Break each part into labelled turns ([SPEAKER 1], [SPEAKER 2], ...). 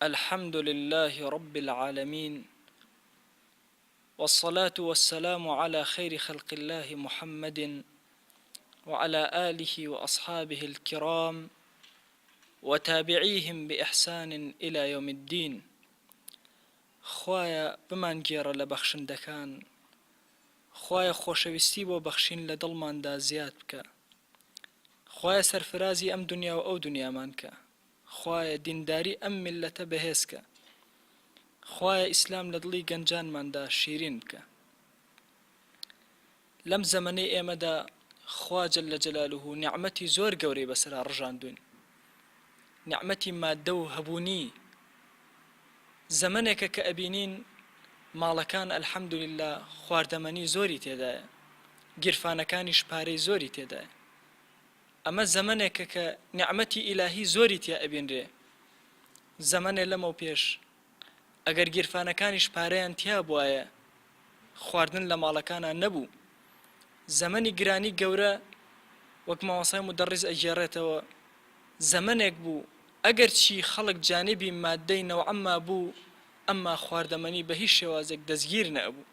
[SPEAKER 1] الحمد لله رب العالمين، والصلاة والسلام على خير خلق الله محمد وعلى آله وأصحابه الكرام وتابعيهم بإحسان إلى يوم الدين. خوايا بمان گێڕە لە بەخشندەکان، خوايا خۆشەویستی بۆ بەخشین لە دڵماندا زیاد بکە، خوايا سەرفرازی ئەم دنیا و ئەو دنیامان کە، خوايا دینداری ئەم میلەتە بەهێزکە، خوايا ئیسلام لە دڵی گەنجانماندا شیرین بکە. لەم زەمەنەی ئێمەدا خوا جەلە جەلالوه نیعمەتی زۆر گەورەی بەسەرا ڕژاندوون، نیعمەتی مادە و هەبوونی. زەمەنێکە کە ئەبینین ماڵەکان ئەلحەمدولله خواردەمەنی زۆری تێدایە، گیرفانەکانیش پارەی زۆری تێدایە. ئەمە زەمەنێکە کە نیعمەتی ئیلاهی زۆری تیا ئەبینرێ. زەمەنێ لەمە پێش ئەگەر گیرفانەکانیش پارەیان تیا بوایە، خواردن لە ماڵەکانە نەبوو. زەمەنی گرانی گەورە وەک مامۆستای مودەڕیز ئەگێڕێتەوە، زەمەنێک بوو ئەگەر چی خەڵک جانبی مادەی نەوعەما بوو، ئەمما خواردەمەنی بە هیچ شێوازێک دەستگیر نەبوو.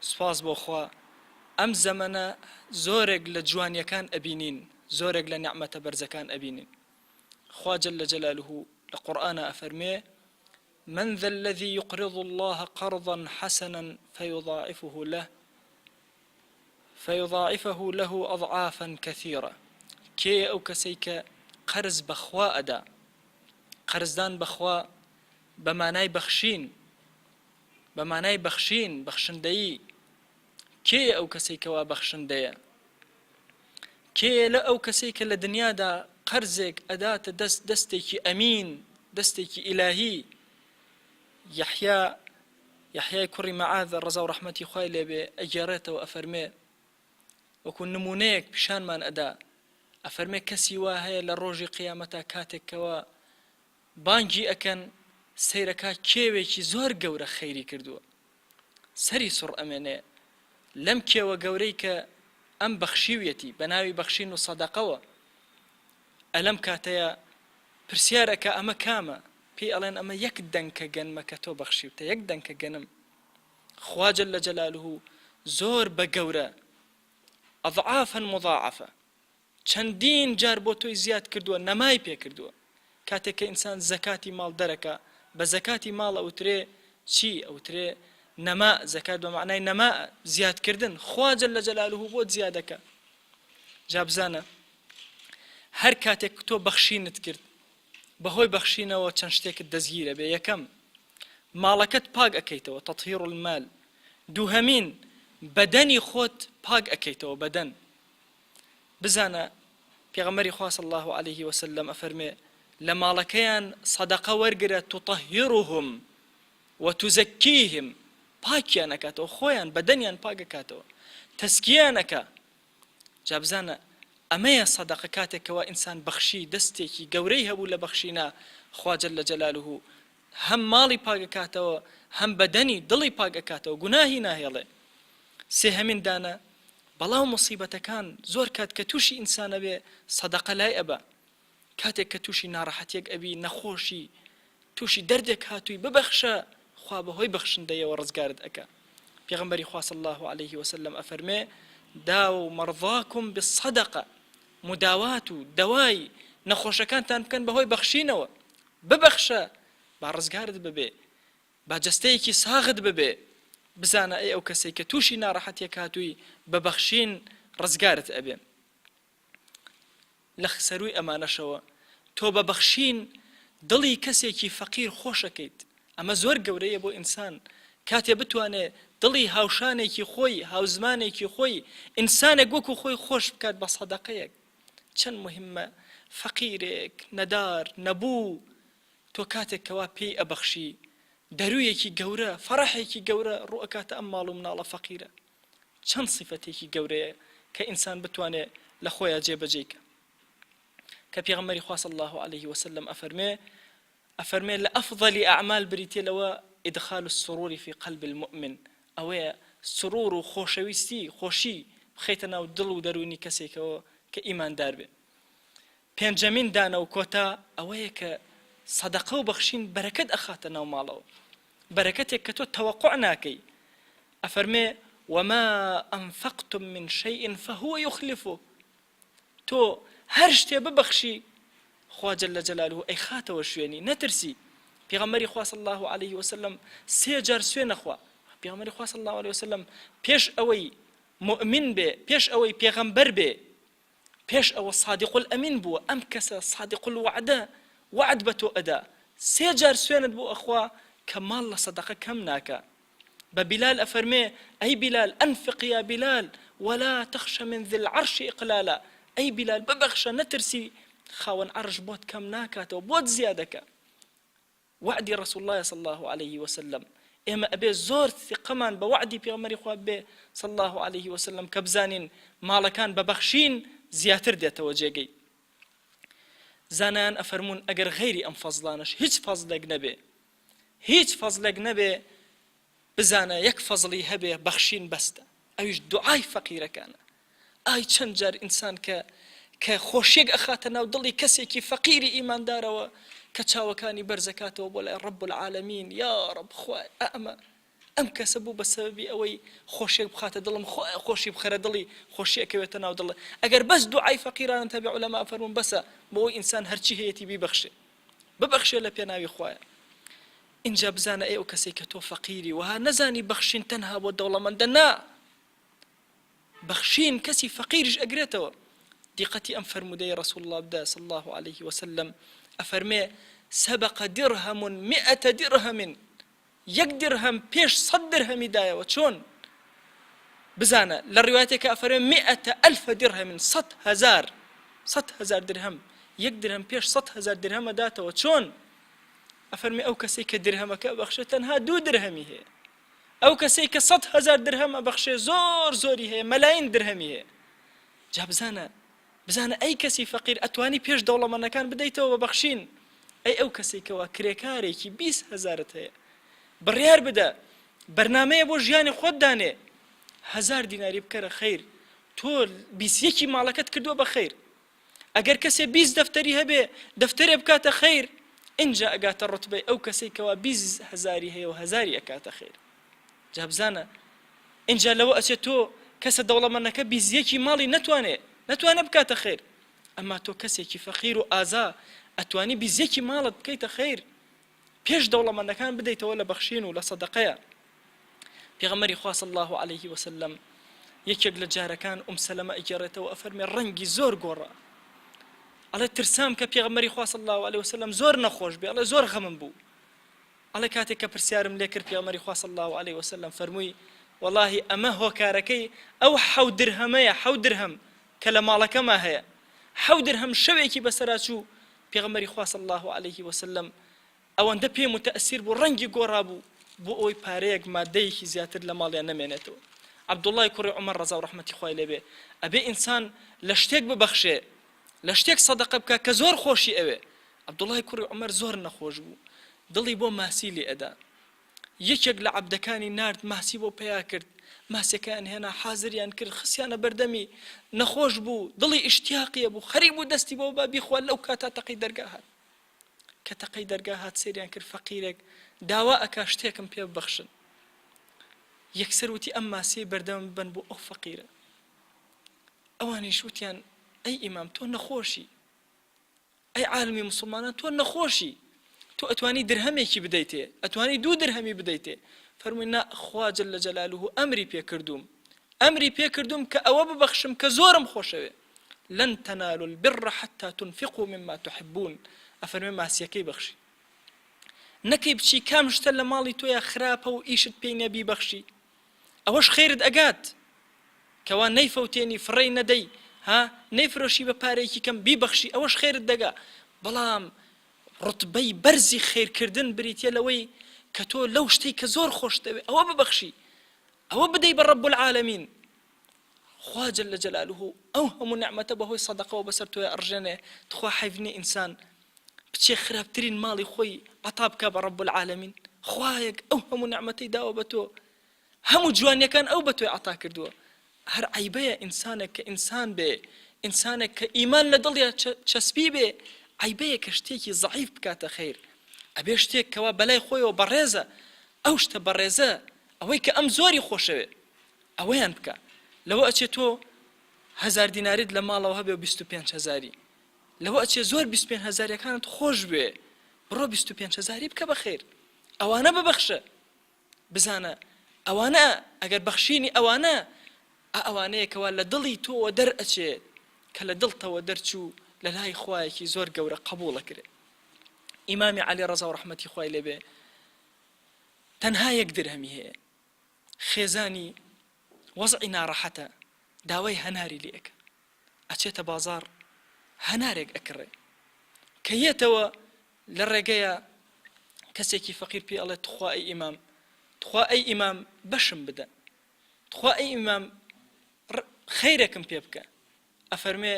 [SPEAKER 1] سوپاس بۆ خوا ئەم زەمەنە زۆرێک لە جوانیەکان ئەبینین، زۆرێک لە نیعمەتە بەرزەکان ئەبینین. خوا جەلە جەلالوه لە قورئانە ئەفەرمێ: من ذا الذي يقرض الله قرضا حسنا فيضاعفه له أضعافا كثيرة. كي أو كسيك قرز بخوا أدا، قرزدان بخوا بمعنای بەخشین بەخشندەیی. کێ ئەو کەسەی کەوا بەخشندەیە؟ کێ لە ئەو کەسەی کە لە دنیادا قەرزێک ئەداتە دەستێکی ئەمین، دەستێکی ئیلاهی؟ یەحیای کوڕی مەعاذ ڕەزا و ڕەحمەتی خوای لێبێ ئەگێڕێتەوە ئەفەرمێ، وەکو نمونەیەک پیشانمان ئەدا، ئەفەرمێ کەسی وا هەیە لە ڕۆژی قیامەتە کاتێکەوە بانگی ئەکەن سەیرەکە کێوێکی زۆر گەورە خەیری کردووە، سەری سوڕ ئەمێنێ لەم کێوە گەورەی کە ئەم بەخشیویەتی بە ناوی بەخشین و سەدەقەوە. ئەلەم کاتەیە پرسیارەکە ئەمە کامە؟ پێی ئەڵێن ئەمە یەک دەنکە گەنمە کە تۆ بەخشیوتە، یەک دەنکە گەنم. خوا جەلە جەلالوه زۆر بە گەورە ئەضعافا مضاعفە، چەندین جار بۆ تۆی زیاد کردووە، نەمای پێ کردووە. کاتێک کە ئینسان زەکاتی ماڵ دەرەکە، بە زەکاتی ماڵ ئەوترێ چی؟ ئەوترێ نەما، زەکات بە معنای نەما، زیادکردن. خوا جەلە جەلالوه بۆ زیادەکە. جا بزانە هەر کاتێک تۆ بەخشینت کرد، بەهۆی بەخشینەوە چەند شتێکت دەستگیرە بێ. یەکەم، ماڵەکەت پاک ئەکەیتەوە، تەطهیر المال. دووهەمین، بەدەنی خۆت پاک ئەکەیتەوە، بەدەن. بزانە پێغەمبەری خوا صلی الله عليه وسلم ئەفەرمێ لە ماڵەکەیان سەدەقە وەرگرە، تطهیرهم وتزەکیهم، پاکیان ئەکاتەوە، خۆیان بەدەنیان پاک ئەکاتەوە، تەسکییان ئەکا. جا بزانە ئەمەیە سەدەقە. کاتێکەوە ئینسان بەخشی، دەستێکی گەورەی هەبوو لە بەخشینە، خوا جەلە جەلالوه هەم ماڵی پاک ئەکاتەوە، هەم بەدەنی دڵی پاک ئەکاتەوە، گوناهی ناهێڵێ. سێهەمین دانە، بەڵاو مصیبەتەکان زۆر کات کە تووشی ئینسانە بێ، سەدەقە لای ئەبە. کاتێک کە تووشی ناڕەحەتێک ئەبی، نەخۆشی، تووشی دەردێک هاتووی، ببەخشە، خوا بەهۆی بەخشندەیەوە ڕزگارت ئەکا. پێغەمبەری خوا صلی الله عليه وسلم ئەفەرمێ داو مەرضاکم بالصەدەقە، مداوات و دەوای نەخۆشەکانتان بکەن بەهۆی بەخشینەوە، ببەخشە با ڕزگارت ببێ، با جەستەیەکی ساغت ببێ. بزانە ئەو کەسێک کە تووشی ناڕەحەتێک هاتووی، ببەخشین ڕزگارت ئەبێ. لە سەرووی ئەمانەشەوە تۆ بەبەخشین دڵی کەسێکی فەقیر خۆشەکەیت. ئەمە زۆر گەورەیە بۆ ئینسان، کاتێ بتوانێ دڵی هاوشانێکی خۆی، هاوزمانێکی خۆی، ئینسانێک وەکو خۆی خۆش بکات بە سەدەقەیەک. چەند مهمە فەقیرێک نەدار نەبوو، تۆ کاتێک کەوا پێی ئەبەخشی، دەرویەکی گەورە، فەرەحێکی گەورە ڕوو ئەکاتە ئەم ماڵ و مناڵە فەقیرە. چەند سیفەتێکی گەورەیە کە ئینسان بتوانێ لە خۆیان جێبەجێکە. کە پێغەمبەری خوا صلی الله عليه وسلم ئەفەرمێ لە ئەفضەلی ئەعمال بریتێ لەوە ئیدخال السرور في قلب المؤمن، ئەوەیە سرور و خۆشەویستی، خۆشی بخەیتە ناو دڵ و دەرونی کەسێکەوە کە ئیماندار بێ. پێنجەمین دانە و کۆتا ئەوەیە کە سەدەقە و بەخشین بەرەکەت ئەخاتە ناو ماڵەوە بەرەکەتێک کە تۆ تەوەقوع ناکەی ئەفەرمێ وما أنفقتم من شيء فهو يخلفه تۆ هەر شتێ ببەخشی خوا جەل جەلالوه ئەی خاتەوە شوێنی نەترسی پێغەمبەری خوا صلی الله عليه وسلم سێ جار سوێنە خوا پێغەمبەری خوا صلی الله عليه وسلم پێش ئەوەی مؤمن بێ پێش ئەوەی پێغەمبەر بێ پێش ئەوە صادق الأمین بووە ئەم کەسە صادق الوعدە وعد بە تۆ ئەدا سێ جار سوێنت بۆ ئەخوا کە ماڵ لە سەدەقە کەم ناکە بە بیلال ئەفەرمێ ئەی بیلال ئەنفق یا بیلال ولا تخشى من ذي العرش إقلالا ئەی بیلال ببەخشە نەترسی خاوەن عەرش بۆت کەم ناکاتەوە بۆت زیادەکە وعدی رسول الله صلى الله عليه وسلم ئێمە ئەبێ زۆر ثقەمان بە وعدی پێغەمبەری خوا بێ صلى الله عليه وسلم کە بزانین ماڵەکان بەبەخشین زیاتر دێتەوە جێگەی زانایان ئەفەرمون ئەگەر غەیری ئەم فەزڵانەش هیچ فەزلێک نەبێ بزانە یەک فەزڵی هەبێ بەخشین بەستە ئەویش دوعای فەقیرەکانە ئای چەند جار ئینسان کە خۆشیێک ئەخاتە ناو دڵی کەسێکی فەقیری ئیماندارەوە کە چاوەکانی بەرزەکاتەوە بۆ لای ڕەب العالەمین یا ڕەب خوای ئەم کەسە بوو بە سەبەبی ئەوەی خۆشیێک بخاتە دڵم خۆشی بخەرە دڵی خۆشی ئەکەوێتە ناو دڵ ئەگەر بەس دوعای فەقیرانت هەبێ عولەما فەرمون بەسە بۆ ئەوەی ئینسان هەرچی هەیەتی بیبەخشێ ببەخشێ لە پێناوی خوایە اینجا بزانە ئەو کەسێک کە تۆ فەقیری وها نەزانی بەخشین تەنها بۆ دەوڵەمەندە نا بەخشین کەسی فەقیریش ئەگرێتەوە دیقەتی ئەم فەرمودەی رسول الله بدە صلى الله عليه وسلم ئەفەرمێ سبق درهم 100 درهم یەک درهم پێش 100 درهمی دایەوە چۆن بزانە لە ڕیوایەتێکە ئەفەرمێ 100,000 درهم 100,000 درهم یەک درهم پێش 100,000 درهمە داتەوە چۆن ئەفەرمێ ئەو کەسەی کە درهمەکە بەخشێ تەنها 2 درهمی هەیە ئەو کەسەی کە 100,000 درهمە بەخشێ زۆری هەیە مەلاین درهمی هەیە جا بزانە ئەی کەسی فەقیر ئەتوانی پێش دەوڵەمەندەکان بدەیتەوە بە بەخشین ئەی ئەو کەسێک کەوا کرێکارێکی 20,000 هەیە بڕیار بدە بەرنامەیە بۆ ژیانی خۆت دانێ 1000 دیناری بکەرە خەیر تۆ 21 ماڵەکەت کردووە بە خەیر ئەگەر کەسێ 20 دەفتەری هەبێ دەفتەرێ بکاتە خەیر اینجا ئەگاتە ڕوتبەی ئەو کەسەی کەوا 20,000 هەیە و 1000 ئەکاتە خەیر جا بزانە اینجا لەوە ئەچێت تۆ کەسە دەوڵەمەندەکە 21 ماڵی نەتوانێ بکاتە خەیر ئەما تۆ کەسێکی فەقیر و ئازا ئەتوانی 21 ماڵت بکەیتە خەیر پێش دەوڵەمەندەکان بدەیتەوە لە بەخشین و لە سەدەقەیە پێغەمبەری خوا صلی الله عليه وسلم یەکێک لە جارەکان سەلەمە ئەگێڕێتەوە ئەفەرمێ ڕەنگی زۆر گۆڕە ئەڵێ ترسام کە پێغەمبەری خوا صلی الله عليه وسلم زۆر نەخۆش بێ ئەڵێ زۆر غەمم بوو ئەڵێ کاتێک کە پرسیارم لێ کرد پێغەمبەری خوا صلی الله عليه وسلم فەرمووی والله ئەمە هۆکارەکەی ئەو 7 درهەمەیە 7 درهم کە لە ماڵەکەما هەیە 7 درهم شەوێکی بەسەراچوو پێغەمبەری خوا صلی الله عليه وسلم ئەوەندە پێ متەئسیر بوو ڕەنگی گۆڕا بوو بۆ ئەوەی پارەیەک مادەیەکی زیاتر لە ماڵیان نەمێنێتەوە عەبدوڵڵای کوڕی عومەر ڕەزا و ڕەحمەتی خوای لێبێ ئەبێ ئینسان لە شتێک ببەخشێ لە شتێک سەدەقە بکە کە زۆر خۆشی ئەوێ عەبدوڵڵای کوڕی عومەر زۆر نەخۆش بوو دڵی بۆ ماسی لێ ئەدا یەکێک لە عەبدەکانی نارد ماسی بۆ پیا کرد ماسیەکەیان هێنا حازریان کرد خسیانە بەردەمی نەخۆش بوو دڵی ئیشتیاقیە بوو خەریک بوو دەستی بۆ بابی خوا لەو کاتا تەقی دەرگا هات کە تەقی دەرگا هات سێریان کرد فەقیرێک داوا ئەکا شتێکم پێ ببەخشن یەکسەر وتی ئەم ماسیەی بەردەم بن بۆ ئەو فەقیرە ئەوانیش وتیان ئەی ئیمام تۆ نەخۆشی ئەی عالمی مسلمانان تۆ نەخۆشی تۆ ئەتوانی درهەمێکی بدەیتێ ئەتوانی 2 درهەمی بدەیتێ فەرمووی نا خوا جەل جەلالوه ئەمری پێکردوم کە ئەوە ببەخشم کە زۆرم خۆشەوێ لن تنالوا البر حتى تنفقوا مما تحبون ئەفەرمێ ماسیەکەی بەخشی نەکەی بچی کام شتە لە ماڵی تۆیە خراپە و ئیشت پێی نەبی بەخشی ئەوەش خێرت ئەگات کەوا نەیفەوتێنی فڕێی نەدەی نەیفرۆشی بە پارەیەکی کەم بیبەخشی ئەوەش خێرت دەگا بەڵام ڕوتبەی بەرزی خێرکردن بریتە لەوەی کە تۆ لەو شتەی کە زۆر خۆش دەوێ ئەوە ببەخشی ئەوە بدەی بە ڕەب العالەمین خوا جەل جەلالوه ئەو هەموو نعمەتە بەهۆی سەدەقەوە بەسەر تۆیە ئەڕژێنێ تخوا حەیفنی ئینسان بچێ خراپترین ماڵی خۆی عەتا بکە بە ڕەب العالەمین خوایەک ئەو هەموو نعمەتەی داوە بە تۆ هەموو جوانیەکان ئەو بە تۆی عەتا کردووە هەر عەیبەیە ئینسانێک کە ئینسان بێ ئینسانێک کە ئیمان لە دڵیا چەسبی بێ عیبەیە کە شتێکی زەعیف بکاتە خەیر ئەبێ شتێک کەوا بەلای خۆیەوە بەڕێزە ئەو شتە بەڕێزە ئەوەی کە ئەم زۆری خۆشەوێ ئەوەیان بکە لەوە ئەچێت تۆ 1000 دیناریت لە ماڵەوە هەبێ و 25,000 لەوە ئەچێ زۆر 25,000ەکانت خۆش بێ بڕۆ 25,000 بکە بەخێر ئەوانە ببەخشە بزانە ئەوانە ئەگەر بەخشینی ئەوانەیەکەوە لە دڵی تۆوە دەرئەچێت کە لە دڵتەوە دەرچوو لە لای خوایەکی زۆر گەورە قبوڵە کرێ ئیمامی عەلی ڕەزا و ڕەحمەتی خوای لێبێ تەنها 1 درهەمی هەیە خێزانی وەزعی ناڕەحەتە داوای هەناری لێکە ئەچێتە بازار هەنارێک ئەکڕێ کە یێتەوە لە ڕێگەیە کەسێکی فەقیر پێ ئەڵێت تخوا ئەی ئیمام بەشم بدە تخوا ئەی ئیمام خەیرێکم پێ بکە ئەفەرمێ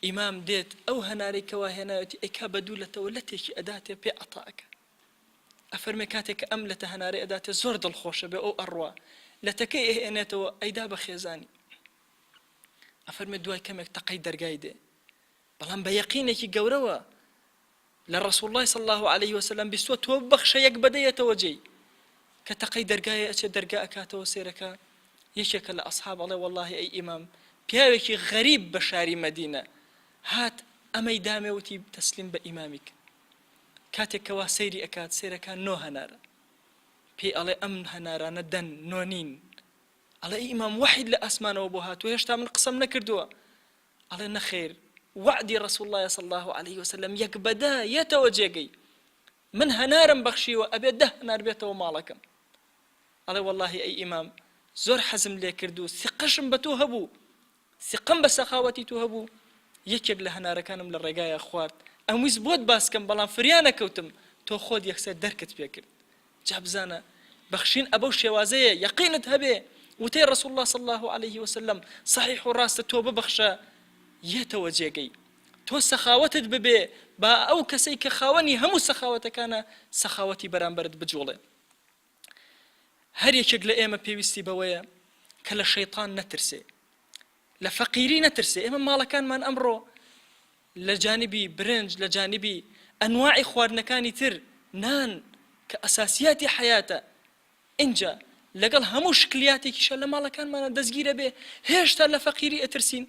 [SPEAKER 1] ئیمام دێت ئەو هەنارەی کەوا هێناوەتی ئەیکا بەدوولەتەوە لەتێکی ئەداتێ پێ عەتاکە ئەفەرمێ کاتێک کە ئەم لەتە هەنارەی ئەداتێ زۆر دڵخۆشە بێ ئەو ئەڕوا لەتەکەی ئێنێتەوە ئەیدا بە خێزانی ئەفەرمێ دوای کەمێک تەقەی دەرگای دێ بەڵام بە یەقینێکی گەورەوە لە ڕەسوڵ الله صلی الله عليه وسلم بیستوە تۆ بەخشە 1 بەدەیەتەوە جێی کە تەقەی دەرگایە ئەچێ دەرگا ئەکاتەوە سێرەکە یەکێکە لە ئەصحاب ئەڵێ والله ئەی ئیمام پیاوێکی غەریب بە شاری مەدینە هات ئەمەی دامێوتی تەسلیم بە ئیمامیک کاتێکەوە سەیری ئەکات سێرەکان 9 هەنارە پێی ئەڵێ ئەم هەنارانە دەن 9 ئەڵێ ئیمام وحید لە ئاسمانەوە بۆ هاتووە هێشتا من قسەم نەکردووە ئەڵێ نەخێر وعدی رسول الله صلى الله عليه وسلم 1 بەدا یەتەوە جێگەی من هەنارم بەخشیوە ئەبێ 10 هەنار بێتەوە ماڵەکەم ئەڵێ والله ئەی ئیمام زۆر حەزم لێ کردو ثقەشم بە تۆ هەبوو ثقەم بە سەخاوەتی تۆ هەبوو یەکێک لە هەنارەکانم لە ڕێگایە خوارد ئەمویست بۆت باسکەم بەڵام فریانە کەوتم تۆ خۆت یەکسەر دەرکت پێ کرد جا بزانە بەخشین ئەبەو شێوازەیە یەقینت هەبێ وتەی رسول الله صلى الله عليه وسلم صحیح و ڕاستە تۆ ببەخشە یەتەوە جێگەی تۆ سەخاوەتت ببێ با ئەو کەسەی کە خاوەنی هەموو سەخاوەتەکانە سەخاوەتی بەرامبەرت بجوڵێ هەر یەکێک لە ئێمە پێویستی بەوەیە کە لە شەیطان نەترسێ لە فەقیری نەترسێ ئێمە ماڵەکانمان ئەمڕۆ لە جانبی برنج لە جانبی ئەنواعی خواردنەکانی تر نان کە ئەساسیاتی حیاتە ئینجا لەگەڵ هەموو شکلیاتێکیشە لە ماڵەکانمانە دەستگیرە بێ هێشتا لە فەقیری ئەترسین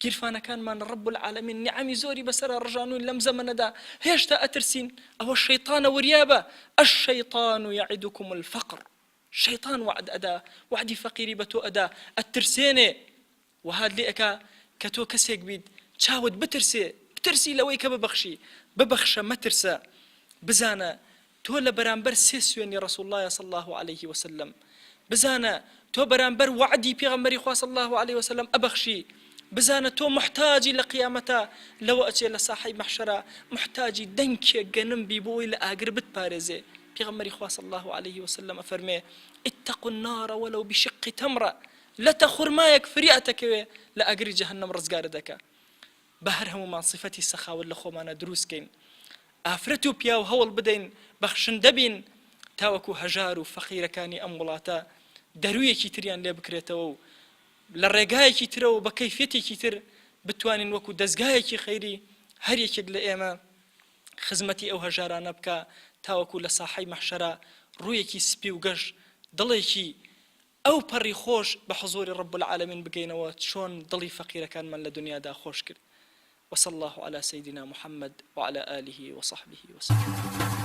[SPEAKER 1] گیرفانەکانمان رب العالمین نیعەمی زۆری بەسەرە ڕژانووی لەم زەمەنەدا هێشتا ئەترسین ئەوە شەیطانە وریابە الشەیطان یعدکم الفقر شەیطان وعد ئەدا وعدی فەقیری بە تۆ ئەدا ئەترسێنێ وهاد لێ ئەکا کە تۆ کەسێک بیت چاوت بترسی لەوەی کە ببەخشە مەترسە بزانە تۆ لە بەرامبەر 3 سوێنی رسول الله صلى الله عليه وسلم بزانە تۆ بەرامبەر وعدی پێغەمبەری خوا صلى الله عليه وسلم ئەبەخشی بزانە تۆ محتاجی لە قیامەتە لەوە ئەچێ لە ساحەی مەحشەرە محتاجی دەنگێک گەنم بی بۆی لە ئاگر بتپارێزێ پێغەمبەری خوا صلى الله عليه وسلم ئەفەرمێ اتقوا النار ولو بشق تمرة لەتە خورمایەک فریاتەکەوێ لە ئاگری جەهەنەم ڕزگارە دەکا بە هەر هەمومان صفەتی سەخاوت لە خۆمانە دروستکەین ئافرەت و پیا و هەوڵ بدەین بەخشندە بین تاوەکو هەژار و فەقیرەکانی ئەم وڵاتە دەرویەکی تریان لێ بکرێتەوە و لە ڕێگایەکی ترەوە بە کەیفێتێکی تر بتوانین وەکو دەستگایەکی خەیری هەر یەکێک لە ئێمە خزمەتی ئەو هەژارانە بکە تاوەکو لە ساحەی مەحشەرە ڕوویەکی سپی و گەش دڵێکی ئەو پەڕی خۆش بە حضوری رب العالمین بگەینەوە چۆن دڵی فەقیرەکانمان لە دنیادا خۆش کرد وصلى الله على سيدنا محمد وعلى آله وصحبه وسلم